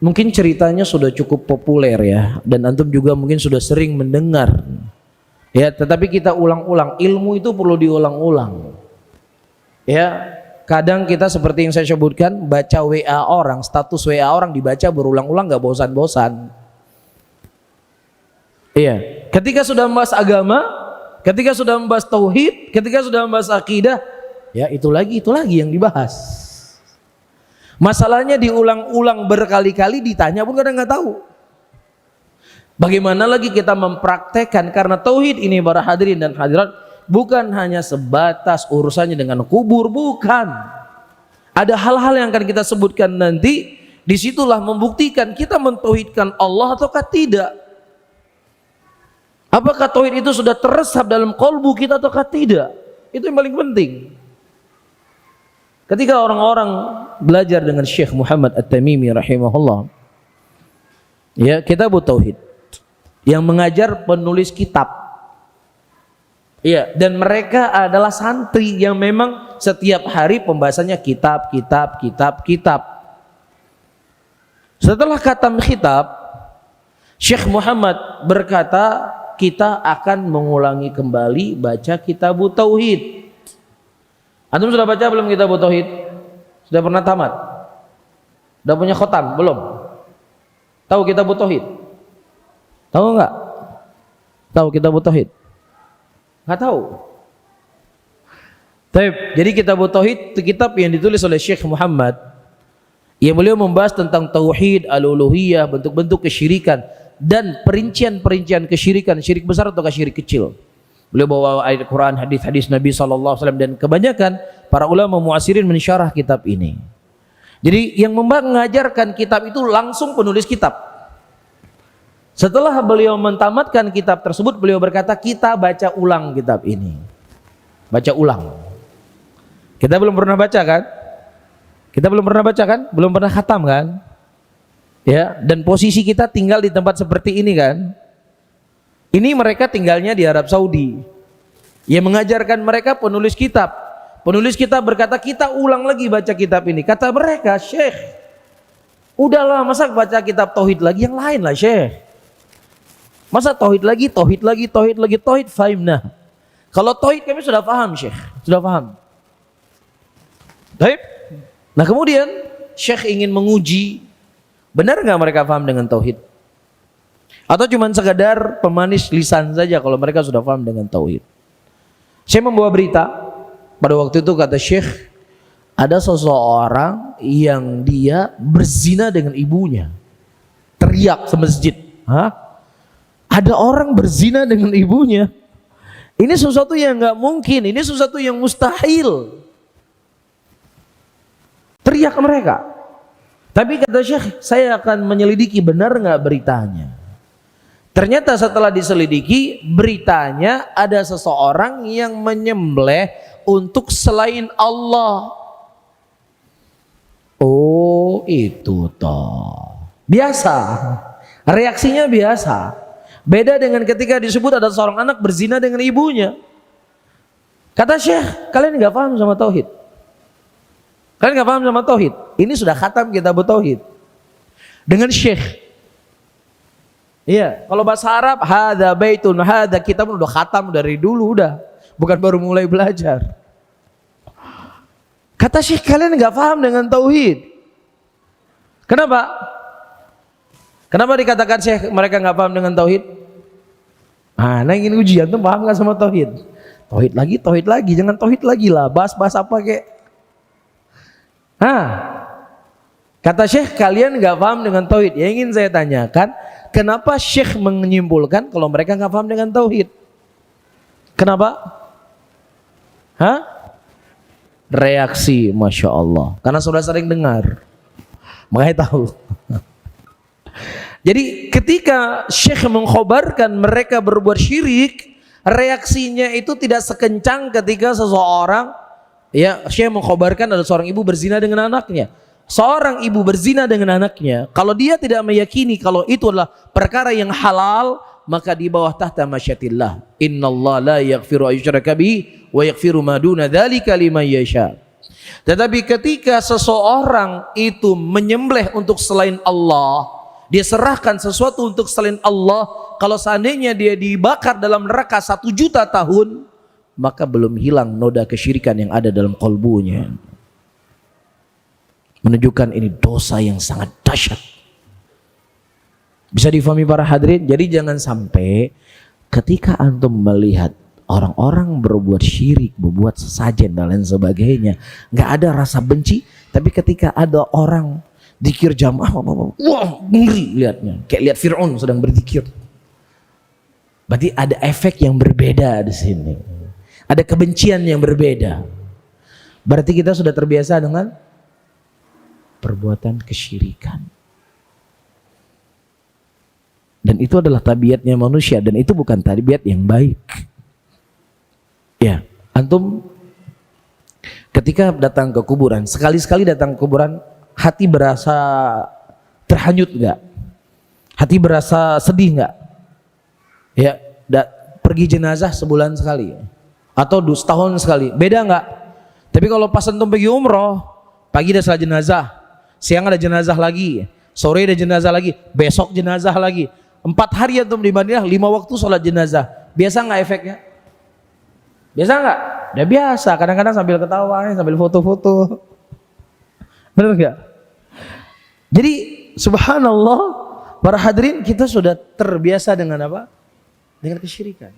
Mungkin ceritanya sudah cukup populer ya, dan antum juga mungkin sudah sering mendengar. Ya, tetapi kita ulang-ulang, ilmu itu perlu diulang-ulang. Ya, kadang kita seperti yang saya sebutkan, baca WA orang, status WA orang dibaca berulang-ulang nggak bosan-bosan. Iya, ketika sudah membahas agama, ketika sudah membahas tauhid, ketika sudah membahas akidah, ya itu lagi yang dibahas. Masalahnya diulang-ulang berkali-kali, ditanya pun kadang nggak tahu. Bagaimana lagi kita mempraktekkan, karena tauhid ini para hadirin dan hadirat bukan hanya sebatas urusannya dengan kubur, bukan. Ada hal-hal yang akan kita sebutkan nanti, disitulah membuktikan kita mentauhidkan Allah ataukah tidak. Apakah tauhid itu sudah teresap dalam kolbu kita ataukah tidak? Itu yang paling penting. Ketika orang-orang belajar dengan Syekh Muhammad At-Tamimi rahimahullah, ya, kitab tauhid yang mengajar penulis kitab, ya, dan mereka adalah santri yang memang setiap hari pembahasannya kitab. Setelah khatam kitab, Syekh Muhammad berkata, kita akan mengulangi kembali baca kitab tauhid. Antum sudah baca belum kitab tauhid? Sudah pernah tamat? Sudah punya khotam belum? Tahu kitab tauhid? Tahu enggak? Tahu kitab tauhid? Enggak tahu. Jadi kitab tauhid itu kitab yang ditulis oleh Syekh Muhammad, yang beliau membahas tentang tauhid, al-uluhiyah, bentuk-bentuk kesyirikan dan perincian-perincian kesyirikan, syirik besar atau syirik kecil. Beliau bawa ayat Quran, hadis-hadis Nabi SAW, dan kebanyakan para ulama muasirin mensyarah kitab ini. Jadi yang mengajarkan kitab itu langsung penulis kitab. Setelah beliau mentamatkan kitab tersebut, beliau berkata, kita baca ulang kitab ini. Baca ulang. Kita belum pernah baca kan? Kita belum pernah baca kan? Belum pernah khatam kan? Ya, dan posisi kita tinggal di tempat seperti ini kan? Ini mereka tinggalnya di Arab Saudi. Yang mengajarkan mereka penulis kitab. Penulis kitab berkata, kita ulang lagi baca kitab ini. Kata mereka, Syekh, udahlah, masa baca kitab tauhid lagi, yang lain lah Syekh. Masa tauhid lagi, tauhid fahimna. Kalau tauhid kami sudah paham Syekh, sudah paham. Baik. Nah kemudian Syekh ingin menguji, benar nggak mereka paham dengan tauhid? Atau cuma sekadar pemanis lisan saja kalau mereka sudah paham dengan tauhid? Saya membawa berita pada waktu itu, kata Syekh, ada seseorang yang dia berzina dengan ibunya. Teriak semasjid, hah? Ada orang berzina dengan ibunya. Ini sesuatu yang nggak mungkin, ini sesuatu yang mustahil. Teriak mereka. Tapi kata Syekh, saya akan menyelidiki benar nggak beritanya. Ternyata setelah diselidiki, beritanya ada seseorang yang menyembelih untuk selain Allah. Oh, itu toh. Biasa. Reaksinya biasa. Beda dengan ketika disebut ada seorang anak berzina dengan ibunya. Kata Syekh, kalian nggak paham sama tauhid. Kalian nggak paham sama tauhid. Ini sudah khatam kitab tauhid dengan Syekh. Iya, kalau bahasa Arab, hadza baitun, hadza kita pun udah khatam dari dulu udah, bukan baru mulai belajar. Kata Syekh, kalian nggak paham dengan tauhid. Kenapa? Kenapa dikatakan Syekh mereka nggak paham dengan tauhid? Nah ingin ujian tuh, paham nggak sama tauhid? Tauhid lagi, jangan tauhid lagi lah, bahas apa kek? Kata Syekh, kalian nggak paham dengan tauhid. Yang ingin saya tanyakan, kenapa Syekh menyimpulkan kalau mereka nggak paham dengan tauhid? Kenapa? Reaksi, masya Allah, karena sudah sering dengar, makanya tahu. Jadi ketika Syekh mengkhabarkan mereka berbuat syirik, reaksinya itu tidak sekencang ketika seseorang, ya, Syekh mengkhabarkan ada seorang ibu berzina dengan anaknya. Seorang ibu berzina dengan anaknya, kalau dia tidak meyakini kalau itu adalah perkara yang halal, maka di bawah tahta masyiatillah. Innallaha la yaghfiru ayyushraka bihi wa yaghfiru ma duna dzalika liman yasha. Tetapi ketika seseorang itu menyembelih untuk selain Allah, dia serahkan sesuatu untuk selain Allah, kalau seandainya dia dibakar dalam neraka 1 juta tahun, maka belum hilang noda kesyirikan yang ada dalam kalbunya. Menunjukkan ini dosa yang sangat dahsyat. Bisa difahami para hadirin? Jadi jangan sampai ketika antum melihat orang-orang berbuat syirik, berbuat sesajen dan lain sebagainya, nggak ada rasa benci. Tapi ketika ada orang zikir jamaah, wah ngeri lihatnya, kayak lihat Fir'aun sedang berzikir. Berarti ada efek yang berbeda di sini, ada kebencian yang berbeda. Berarti kita sudah terbiasa dengan perbuatan kesyirikan. Dan itu adalah tabiatnya manusia, dan itu bukan tabiat yang baik. Ya, antum ketika datang ke kuburan, sekali-sekali datang ke kuburan, hati berasa terhanyut enggak? Hati berasa sedih enggak? Ya, pergi jenazah sebulan sekali atau setahun sekali, beda enggak? Tapi kalau pas antum pergi umroh, pagi ada salat jenazah, siang ada jenazah lagi, sore ada jenazah lagi, besok jenazah lagi. 4 hari antum di Madinah, 5 waktu sholat jenazah. Biasa enggak efeknya? Biasa enggak? Udah biasa, kadang-kadang sambil ketawa, sambil foto-foto. Benar enggak? Jadi subhanallah, para hadirin, kita sudah terbiasa dengan apa? Dengan kesyirikan.